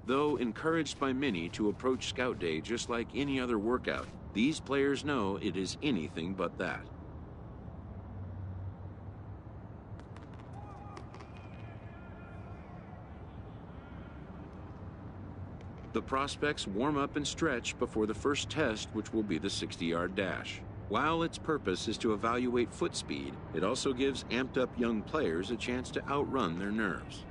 Though encouraged by many to approach Scout Day just like any other workout, these players know it is anything but that. The prospects warm up and stretch before the first test, which will be the 60-yard dash. While its purpose is to evaluate foot speed, it also gives amped-up young players a chance to outrun their nerves.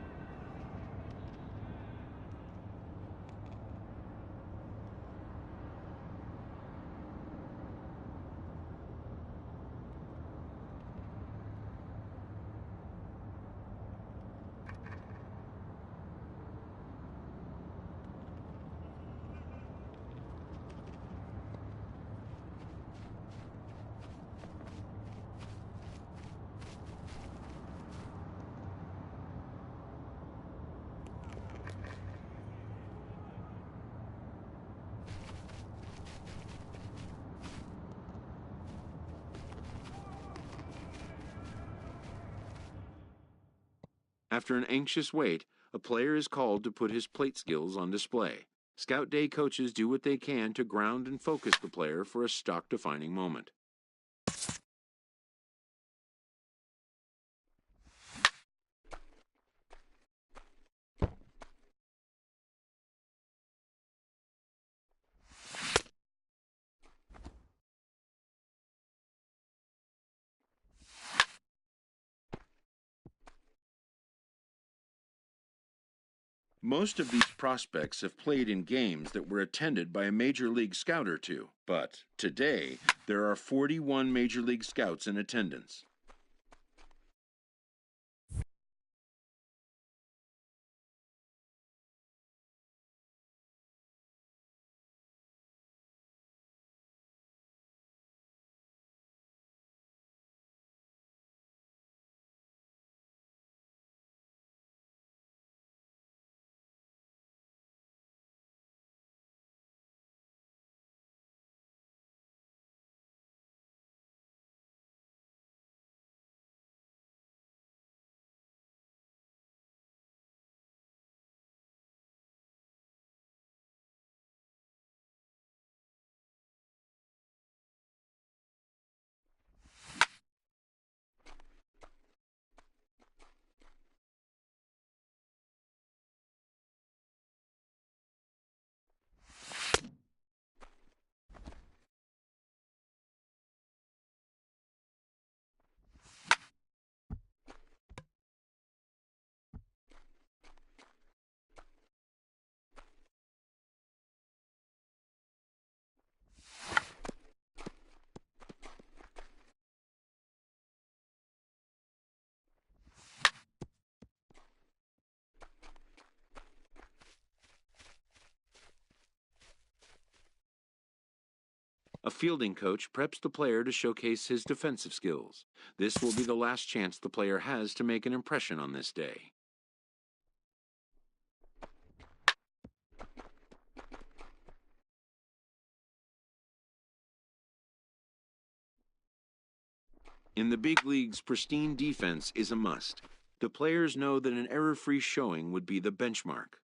After an anxious wait, a player is called to put his plate skills on display. Scout Day coaches do what they can to ground and focus the player for a stock-defining moment. Most of these prospects have played in games that were attended by a Major League Scout or two, but today there are 41 Major League Scouts in attendance. A fielding coach preps the player to showcase his defensive skills. This will be the last chance the player has to make an impression on this day. In the big leagues, pristine defense is a must. The players know that an error-free showing would be the benchmark.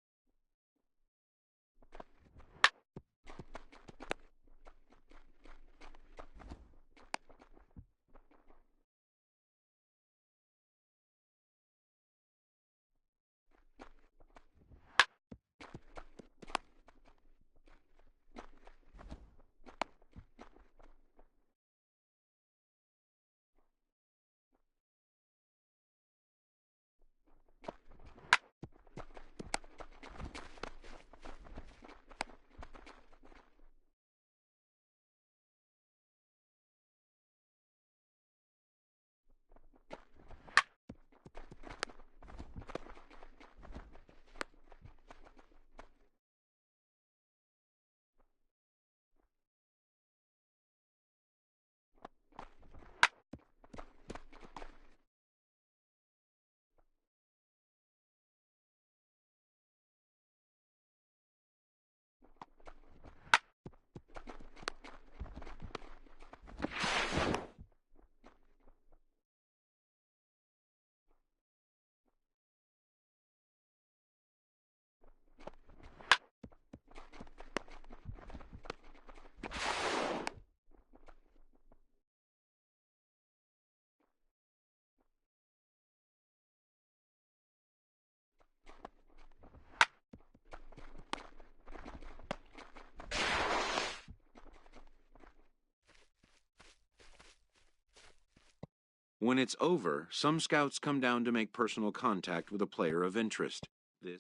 When it's over, some scouts come down to make personal contact with a player of interest. This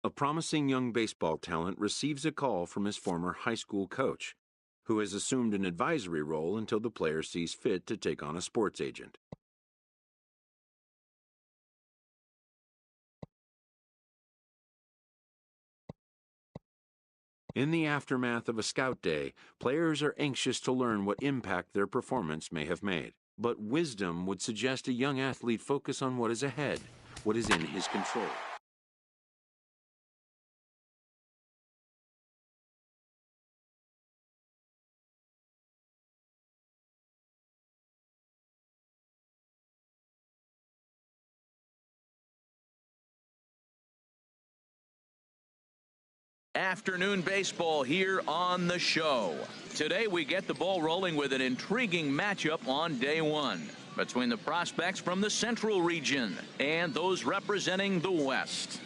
A promising young baseball talent receives a call from his former high school coach, who has assumed an advisory role until the player sees fit to take on a sports agent. In the aftermath of a scout day, players are anxious to learn what impact their performance may have made. But wisdom would suggest a young athlete focus on what is ahead, what is in his control. Afternoon baseball here on the show. Today we get the ball rolling with an intriguing matchup on day one between the prospects from the Central region and those representing the West.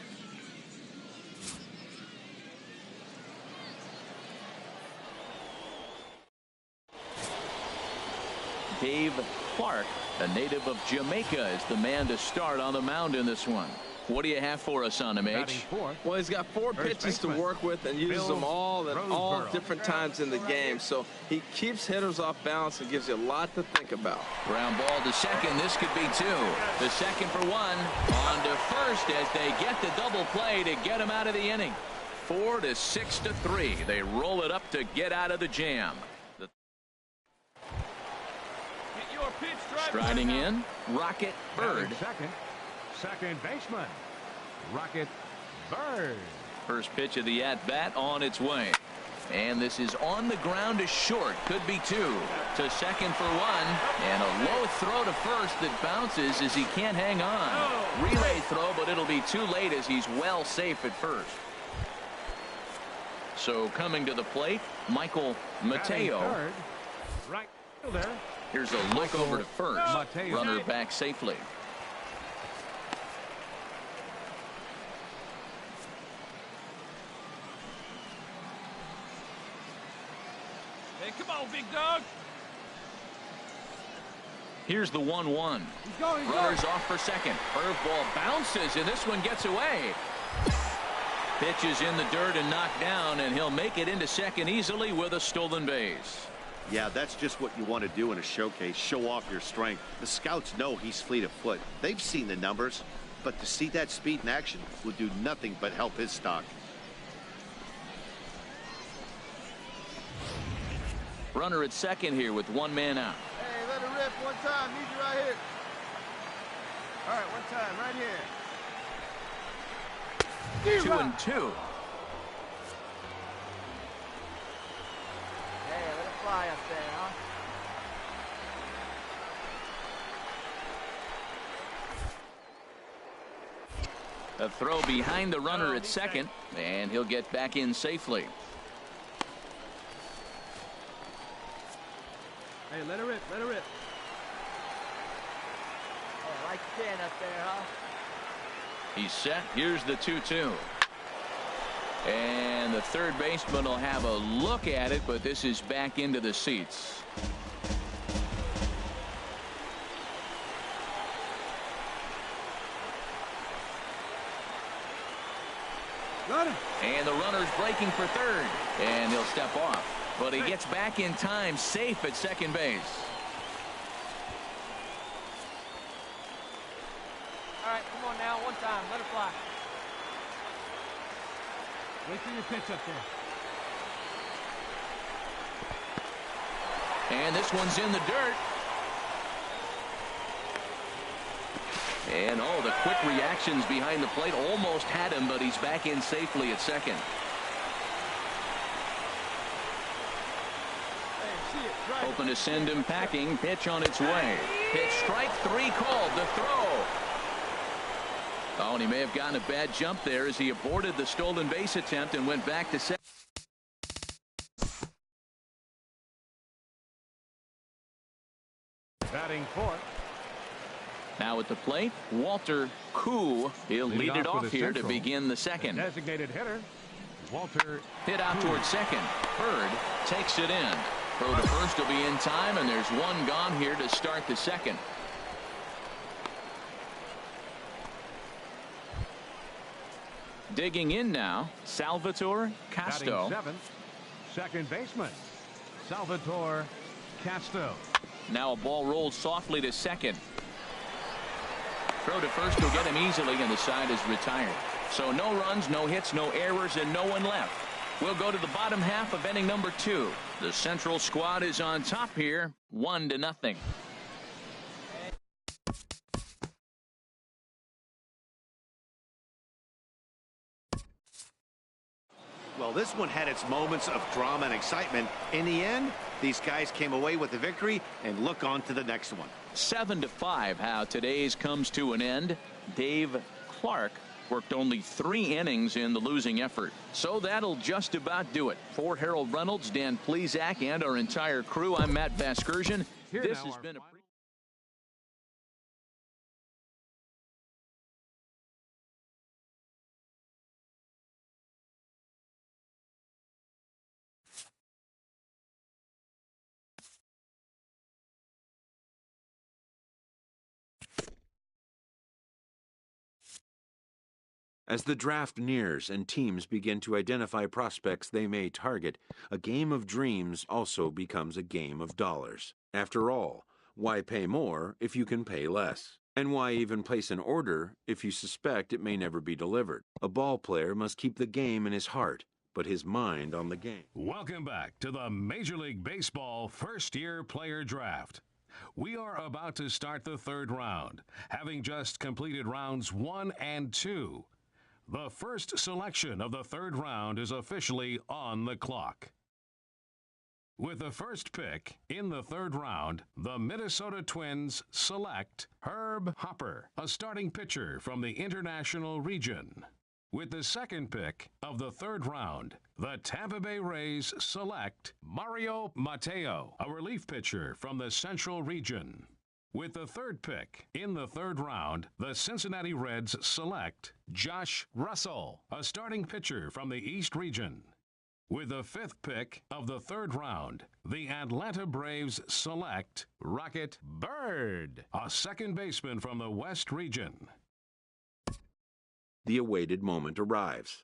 Dave Clark, a native of Jamaica, is the man to start on the mound in this one. What do you have for us on him, H? Well, he's got 4 pitches to work with and uses them all at all different times in the game. So he keeps hitters off balance and gives you a lot to think about. Ground ball to second. This could be 2. The second for 1. On to first as they get the double play to get him out of the inning. 4 to 6 to 3. They roll it up to get out of the jam. Striding in, RocketPebird8. Second baseman, RocketPebird8. First pitch of the at-bat on its way. And this is on the ground to short. Could be 2. To second for 1. And a low throw to first that bounces as he can't hang on. Relay throw, but it'll be too late as he's well safe at first. So coming to the plate, Michael Mateo. Right there. Here's a look over to first. Runner back safely. Hey, come on, big dog. Here's the 1-1. Runners off for second. Curveball bounces, and this one gets away. Pitch is in the dirt and knocked down, and he'll make it into second easily with a stolen base. Yeah, that's just what you want to do in a showcase. Show off your strength. The scouts know he's fleet of foot. They've seen the numbers, but to see that speed in action would do nothing but help his stock. Runner at second here with 1 man out. Hey, let it rip one time. Need you right here. All right, one time, right here. 2-2. Hey, let it fly up there, huh? A throw behind the runner at second, and he'll get back in safely. Hey, let it rip, let it rip. Oh, right stand up there, huh? He's set. Here's the 2-2. And the third baseman will have a look at it, but this is back into the seats. And the runner's breaking for third, and he'll step off. But he gets back in time, safe at second base. All right, come on now, one time, let it fly. Wait for your pitch up there. And this one's in the dirt. And oh, the quick reactions behind the plate almost had him, but he's back in safely at second. Open to send him packing. Pitch on its way. Pitch strike 3 called. The throw. Oh, and he may have gotten a bad jump there as he aborted the stolen base attempt and went back to second. Batting fourth. Now at the plate, Walter Koo. He'll lead it off here to begin the second. Designated hitter, Walter. Hit out towards second. Bird takes it in. Throw to first will be in time, and there's one gone here to start the second. Digging in now, Salvatore Casto. Batting seventh, second baseman, Salvatore Casto. Now a ball rolls softly to second. Throw to first will get him easily, and the side is retired. So no runs, no hits, no errors, and no one left. We'll go to the bottom half of inning number 2. The Central squad is on top here, 1-0. Well, this one had its moments of drama and excitement. In the end, these guys came away with the victory, and look on to the next one. 7-5 how today's comes to an end. Dave Clark worked only 3 innings in the losing effort. So that'll just about do it. For Harold Reynolds, Dan Plesac, and our entire crew, I'm Matt Vasgersian. This has been a As the draft nears and teams begin to identify prospects they may target, a game of dreams also becomes a game of dollars. After all, why pay more if you can pay less? And why even place an order if you suspect it may never be delivered? A ball player must keep the game in his heart, but his mind on the game. Welcome back to the Major League Baseball first-year player draft. We are about to start the 3rd round, having just completed rounds 1 and 2. The first selection of the 3rd round is officially on the clock. With the first pick in the 3rd round, the Minnesota Twins select Herb Hopper, a starting pitcher from the International region. With the second pick of the 3rd round, the Tampa Bay Rays select Mario Mateo, a relief pitcher from the Central region. With the 3rd pick in the 3rd round, the Cincinnati Reds select Josh Russell, a starting pitcher from the East region. With the 5th pick of the 3rd round, the Atlanta Braves select Rocket Bird, a second baseman from the West region. The awaited moment arrives.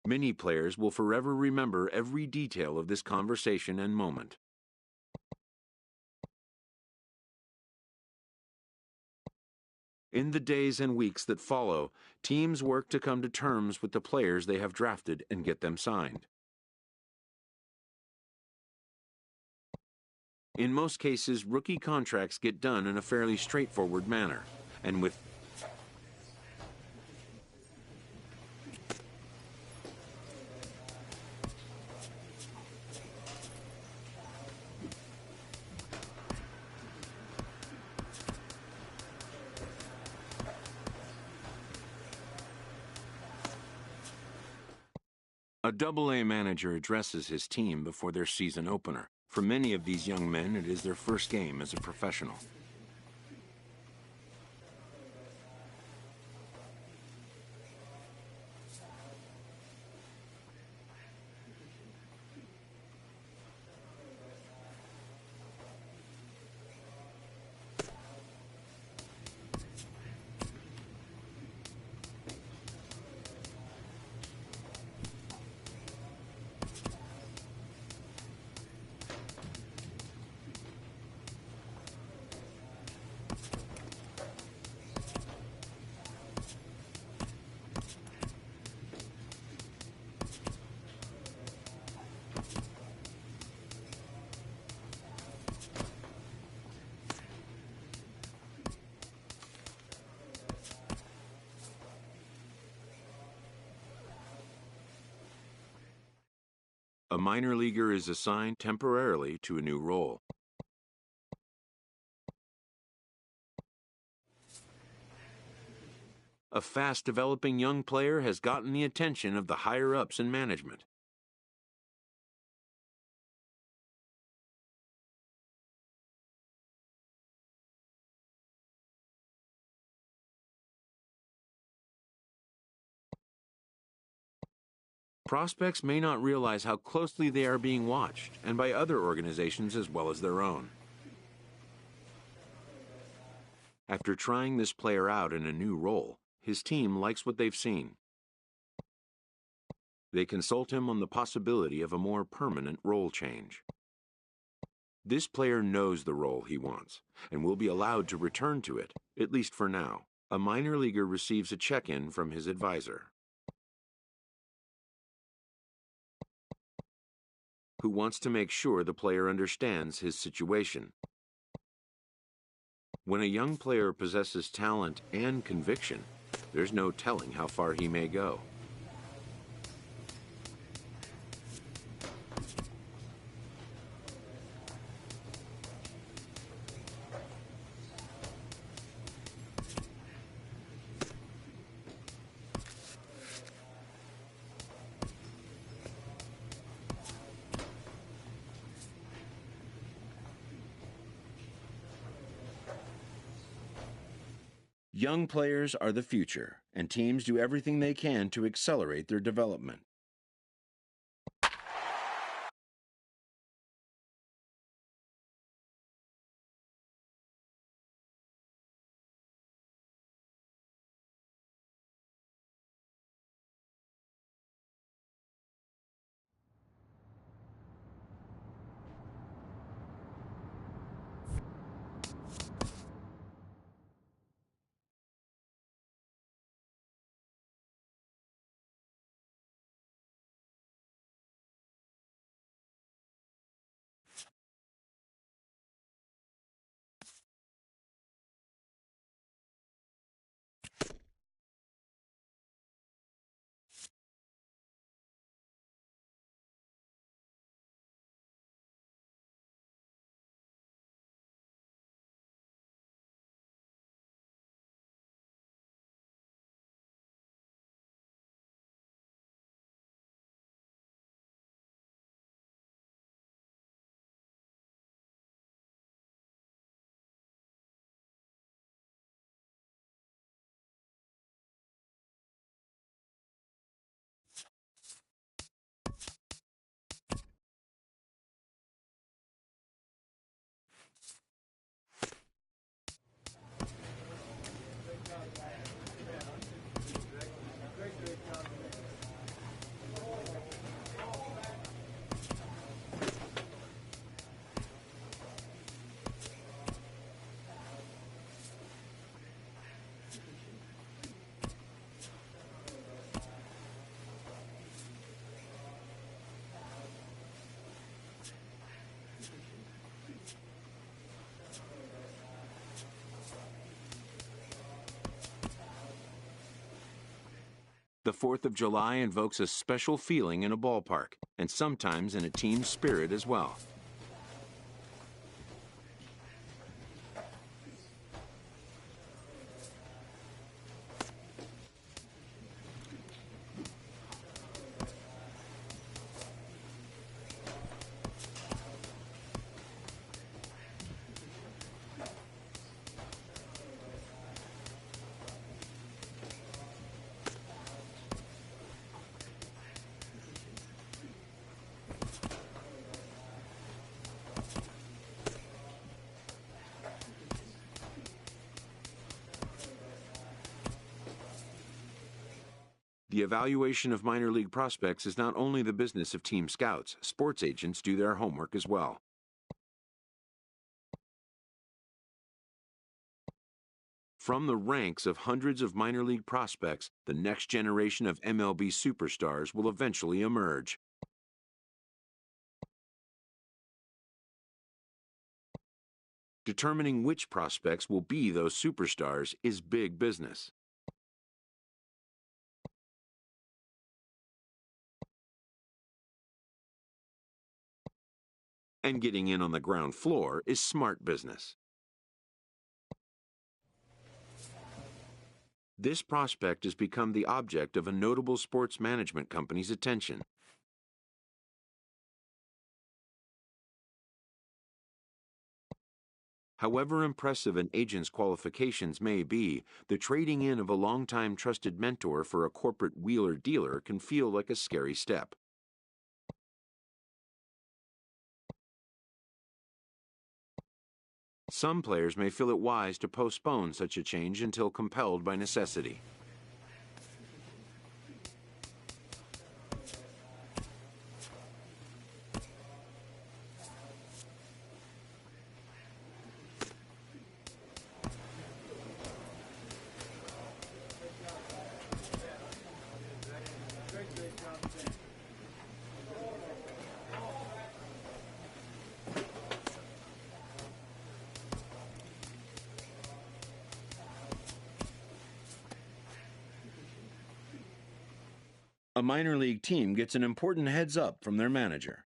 Many players will forever remember every detail of this conversation and moment. In the days and weeks that follow, teams work to come to terms with the players they have drafted and get them signed. In most cases, rookie contracts get done in a fairly straightforward manner, and with a Double-A manager addresses his team before their season opener. For many of these young men, it is their first game as a professional. a minor leaguer is assigned temporarily to a new role. A fast-developing young player has gotten the attention of the higher-ups in management. Prospects may not realize how closely they are being watched, and by other organizations as well as their own. After trying this player out in a new role, his team likes what they've seen. They consult him on the possibility of a more permanent role change. This player knows the role he wants and will be allowed to return to it, at least for now. A minor leaguer receives a check-in from his advisor, who wants to make sure the player understands his situation. When a young player possesses talent and conviction, there's no telling how far he may go. Young players are the future, and teams do everything they can to accelerate their development. The 4th of July invokes a special feeling in a ballpark, and sometimes in a team spirit as well. The evaluation of minor league prospects is not only the business of team scouts. Sports agents do their homework as well. From the ranks of hundreds of minor league prospects, the next generation of MLB superstars will eventually emerge. Determining which prospects will be those superstars is big business. And getting in on the ground floor is smart business. This prospect has become the object of a notable sports management company's attention. However impressive an agent's qualifications may be, the trading in of a longtime trusted mentor for a corporate wheeler-dealer can feel like a scary step. Some players may feel it wise to postpone such a change until compelled by necessity. A minor league team gets an important heads up from their manager.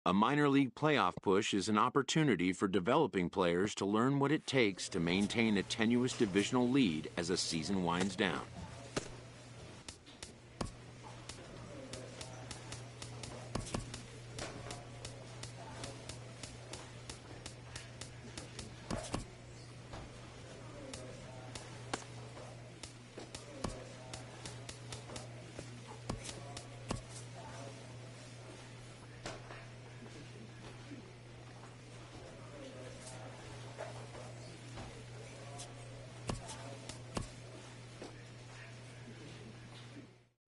A minor league playoff push is an opportunity for developing players to learn what it takes to maintain a tenuous divisional lead as a season winds down.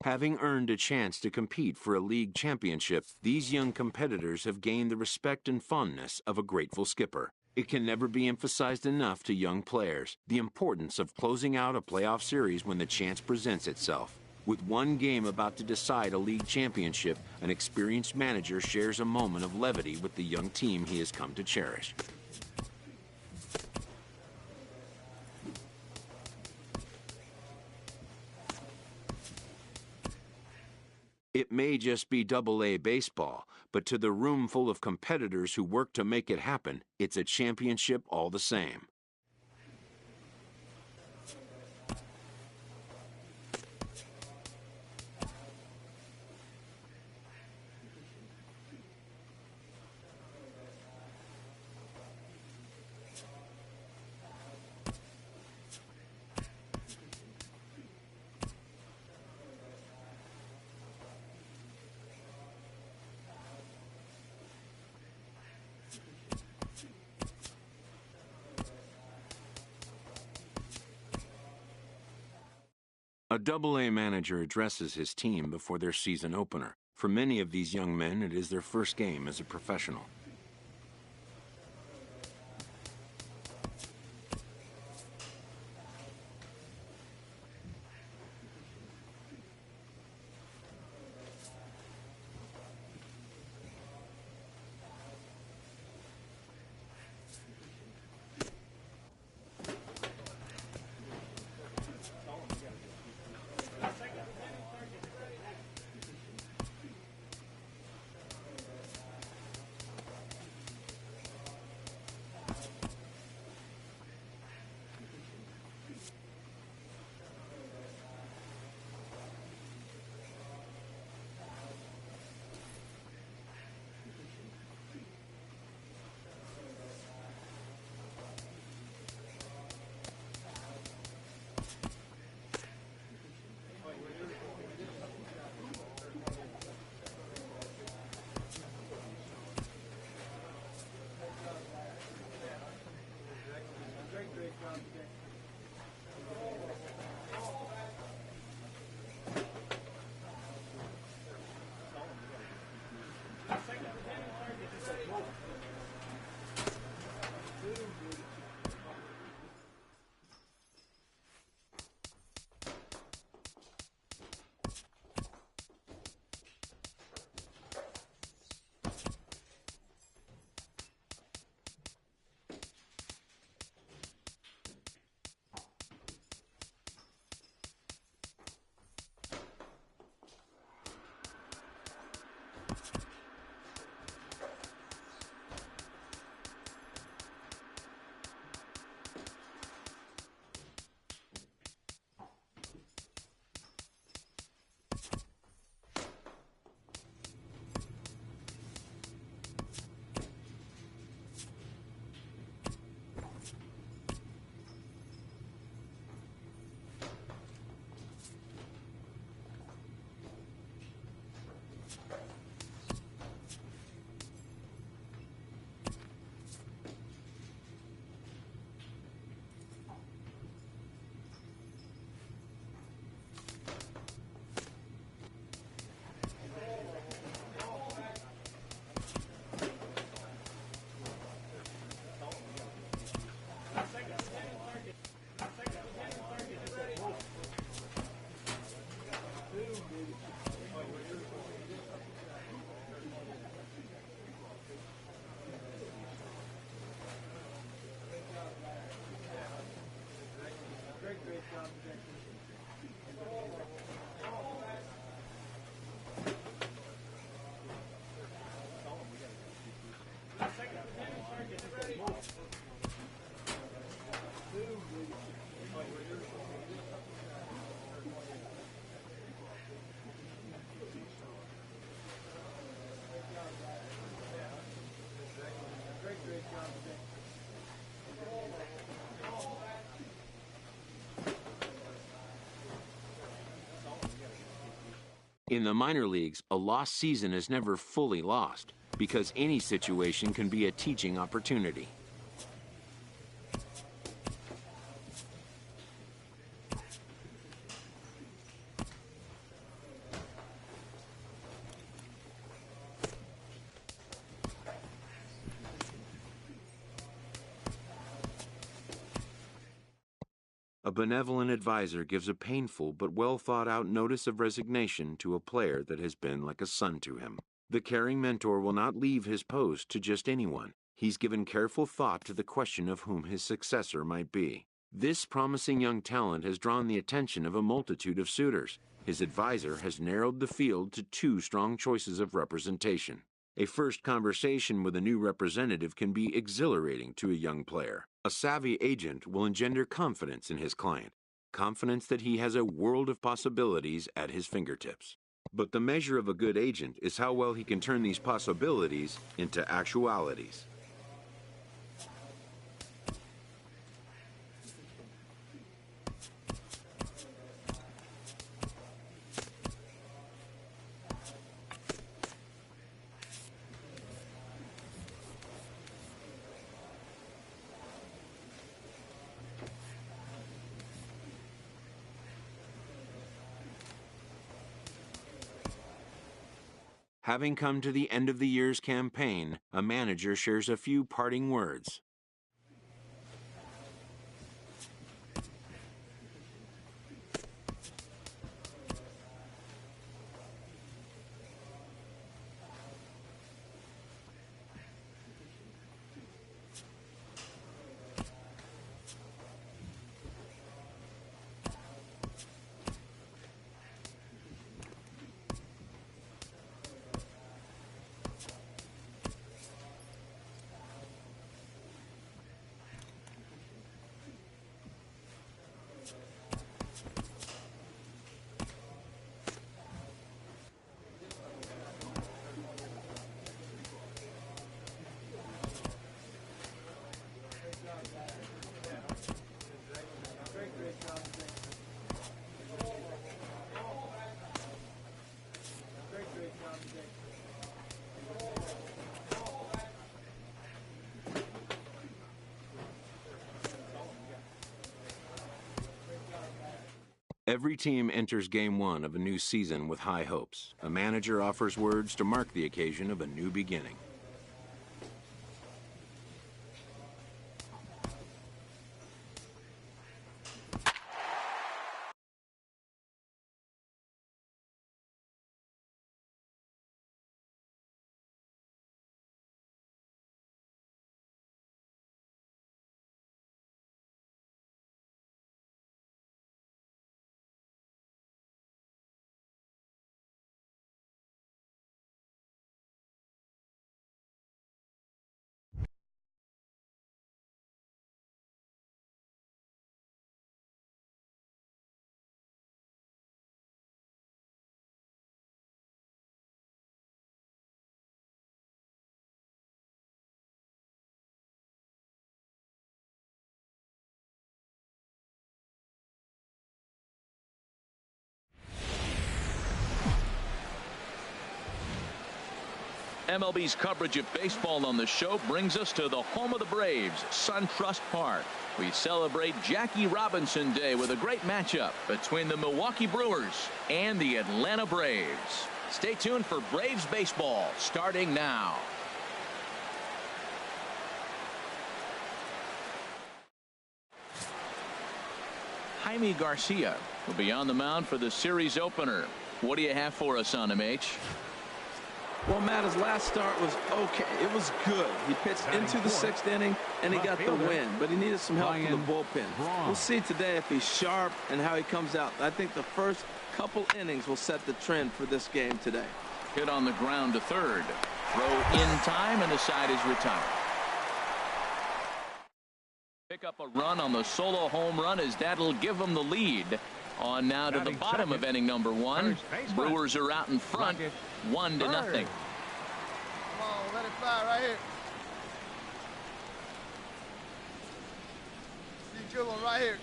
Having earned a chance to compete for a league championship, these young competitors have gained the respect and fondness of a grateful skipper. It can never be emphasized enough to young players, the importance of closing out a playoff series when the chance presents itself. With one game about to decide a league championship, an experienced manager shares a moment of levity with the young team he has come to cherish. It may just be Double-A baseball, but to the room full of competitors who work to make it happen, it's a championship all the same. A Double-A manager addresses his team before their season opener. For many of these young men, it is their first game as a professional. In the minor leagues, a lost season is never fully lost because any situation can be a teaching opportunity. A benevolent advisor gives a painful but well-thought-out notice of resignation to a player that has been like a son to him. The caring mentor will not leave his post to just anyone. He's given careful thought to the question of whom his successor might be. This promising young talent has drawn the attention of a multitude of suitors. His advisor has narrowed the field to 2 strong choices of representation. A first conversation with a new representative can be exhilarating to a young player. A savvy agent will engender confidence in his client, confidence that he has a world of possibilities at his fingertips. But the measure of a good agent is how well he can turn these possibilities into actualities. Having come to the end of the year's campaign, a manager shares a few parting words. Every team enters Game 1 of a new season with high hopes. A manager offers words to mark the occasion of a new beginning. MLB's coverage of baseball on the show brings us to the home of the Braves, SunTrust Park. We celebrate Jackie Robinson Day with a great matchup between the Milwaukee Brewers and the Atlanta Braves. Stay tuned for Braves baseball starting now. Jaime Garcia will be on the mound for the series opener. What do you have for us on him, H? Well, Matt, his last start was okay. It was good. He pitched into the 6th inning, and he got the win. But he needed some help from the bullpen. We'll see today if he's sharp and how he comes out. I think the first couple innings will set the trend for this game today. Hit on the ground to third. Throw in time, and the side is retired. Pick up a run on the solo home run as that'll give him the lead. On now to the bottom of inning number 1. Brewers are out in front, 1-0. Come on, let it fly right here. See, good one right here.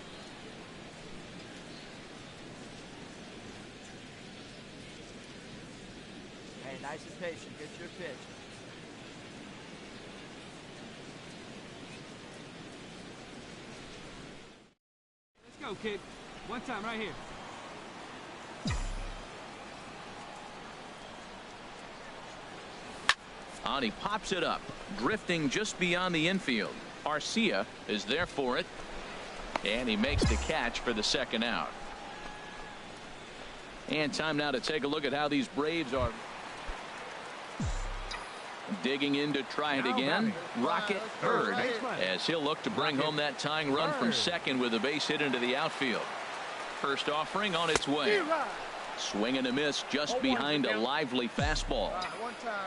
Hey, nice and patient. Get your pitch. Let's go, kid. One time right here. And he pops it up, drifting just beyond the infield. Arcia is there for it, and he makes the catch for the second out. And time now to take a look at how these Braves are digging in to try it again. RocketPebird, as he'll look to bring home that tying run from second with a base hit into the outfield. First offering on its way. Swing and a miss just behind a lively fastball.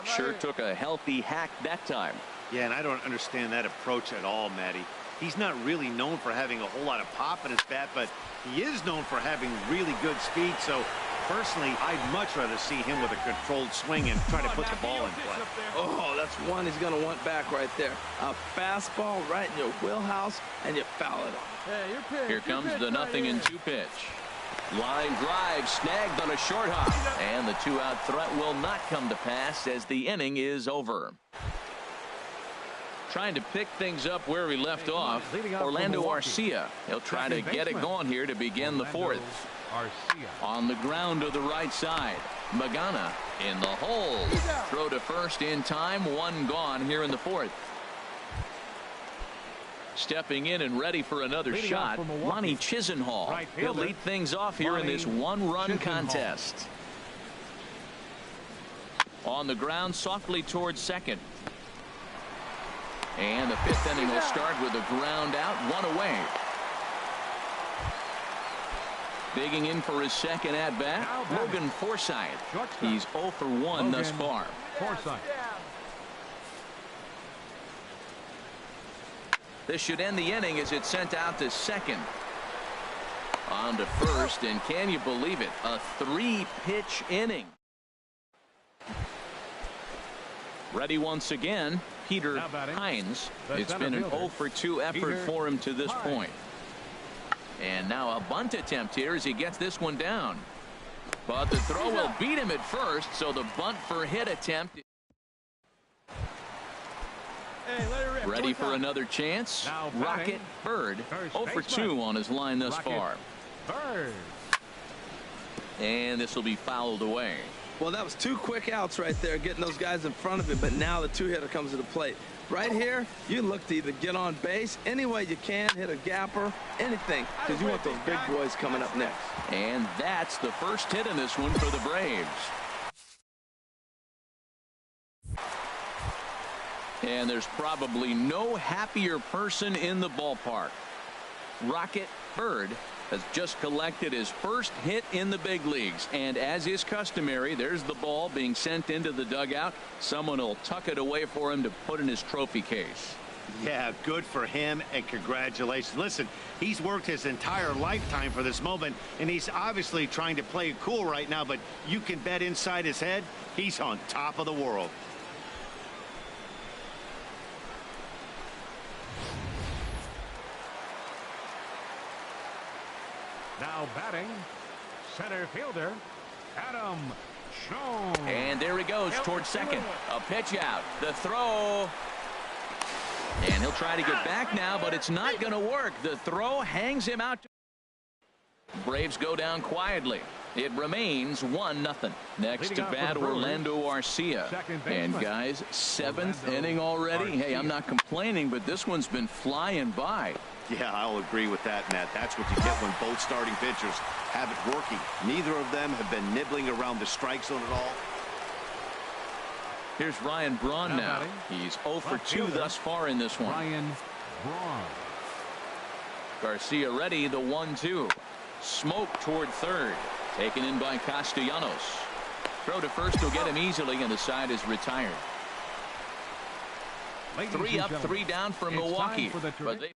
Sure took a healthy hack that time. Yeah, and I don't understand that approach at all, Matty. He's not really known for having a whole lot of pop in his bat, but he is known for having really good speed. So personally, I'd much rather see him with a controlled swing and try to put the ball in play. Oh, that's one he's going to want back right there. A fastball right in your wheelhouse, and you foul it off. Hey, your pitch. Here comes the 0-2 pitch. Line drive snagged on a short hop, and the 2-out threat will not come to pass as the inning is over. Trying to pick things up where he left off, Orlando Arcia. He'll try to get it going here to begin the fourth. On the ground to the right side. Magana in the hole. Throw to first in time. One gone here in the fourth. Stepping in and ready for another shot, Lonnie Chisenhall. He'll lead things off here in this one-run contest. On the ground, softly towards second. And the fifth inning will start with a ground out, one away. Digging in for his second at-bat, Logan Forsythe. He's 0 for 1 thus far. This should end the inning as it's sent out to second. On to first, and can you believe it? A 3-pitch inning. Ready once again, Peter Hines. It's been an 0 for 2 effort for him to this point. And now a bunt attempt here as he gets this one down. But the throw will beat him at first, so the bunt for hit attempt. Ready for another chance. RocketPebird 0 for 2 on his line thus far. And this will be fouled away. Well, that was 2 quick outs right there, getting those guys in front of it, but now the 2-hitter comes to the plate. Right here, you look to either get on base any way you can, hit a gapper, anything, because you want those big boys coming up next. And that's the first hit in this one for the Braves. And there's probably no happier person in the ballpark. RocketPebird has just collected his first hit in the big leagues. And as is customary, there's the ball being sent into the dugout. Someone will tuck it away for him to put in his trophy case. Yeah, good for him, and congratulations. Listen, he's worked his entire lifetime for this moment, and he's obviously trying to play it cool right now, but you can bet inside his head, he's on top of the world. Now batting, center fielder, Adam Schoen. And there he goes towards second. A pitch out. The throw. And he'll try to get back now, but it's not going to work. The throw hangs him out. Braves go down quietly. It remains 1-0. Next to bat, Orlando Arcia. And guys, 7th inning already. Hey, I'm not complaining, but this one's been flying by. Yeah, I'll agree with that, Matt. That's what you get when both starting pitchers have it working. Neither of them have been nibbling around the strike zone at all. Here's Ryan Braun now. He's 0 for 2 thus far in this one. Ryan Braun. Garcia ready, the 1-2. Smoke toward third. Taken in by Castellanos. Throw to first will get him easily, and the side is retired. 3 up, 3 down for Milwaukee. But they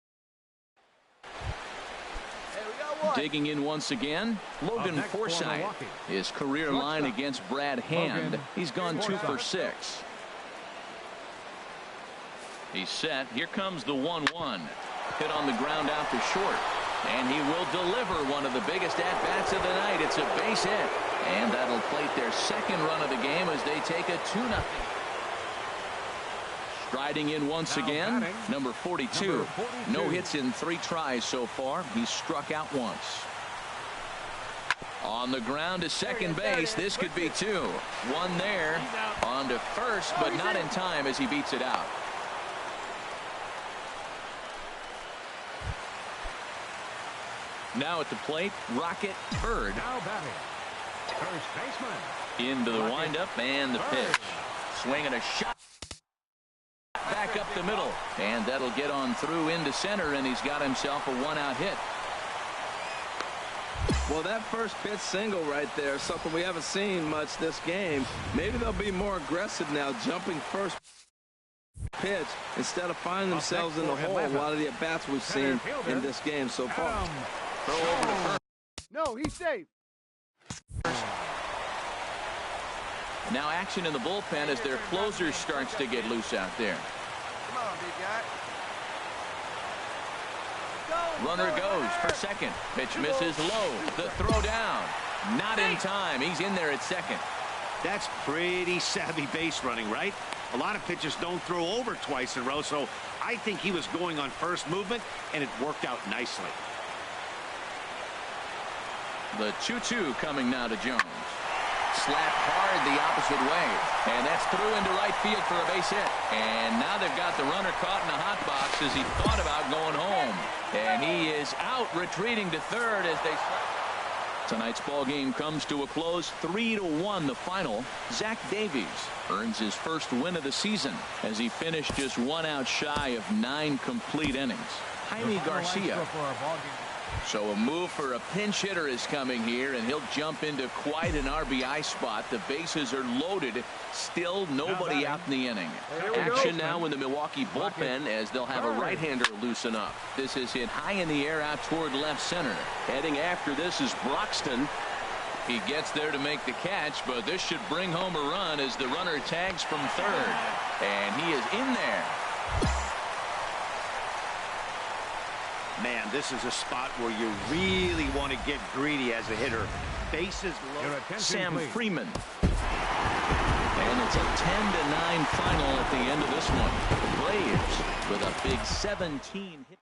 digging in once again, Logan Forsythe. His career line against Brad Hand. He's gone 2 for 6. He's set. Here comes the 1-1. Hit on the ground out to short. And he will deliver one of the biggest at-bats of the night. It's a base hit. And that'll plate their second run of the game as they take a 2-0. Striding in once again, number 42. No hits in 3 tries so far. He's struck out once. On the ground to second base. This could be 2. One there. On to first, but not in time as he beats it out. Now at the plate, RocketPebird8. Now batting, first baseman. Into the windup and the pitch. Swinging a shot. Back up the middle. And that'll get on through into center, and he's got himself a 1-out hit. Well, that first pitch single right there is something we haven't seen much this game. Maybe they'll be more aggressive now, jumping first pitch instead of finding themselves in the hole. A lot of the at-bats we've seen in this game so far. Throw over to first. No, he's safe. Now action in the bullpen as their closer starts to get loose out there. Come on, big guy. Runner goes for second. Pitch misses low. The throw down. Not in time. He's in there at second. That's pretty savvy base running, right? A lot of pitchers don't throw over twice in a row, so I think he was going on first movement, and it worked out nicely. The 2-2 coming now to Jones. Slapped hard the opposite way. And that's through into right field for a base hit. And now they've got the runner caught in the hot box as he thought about going home. And he is out, retreating to third as they... Tonight's ball game comes to a close, 3-1 the final. Zach Davies earns his first win of the season as he finished just 1 out shy of 9 complete innings. Jaime Garcia. So a move for a pinch hitter is coming here, and he'll jump into quite an RBI spot. The bases are loaded. Still nobody out in the inning. Action now in the Milwaukee bullpen as they'll have a right-hander loosen up. This is hit high in the air out toward left center. Heading after this is Broxton. He gets there to make the catch, but this should bring home a run as the runner tags from third. And he is in there. Man, this is a spot where you really want to get greedy as a hitter. Bases loaded. Sam Freeman. And it's a 10-9 final at the end of this one. The Braves with a big 17 hit.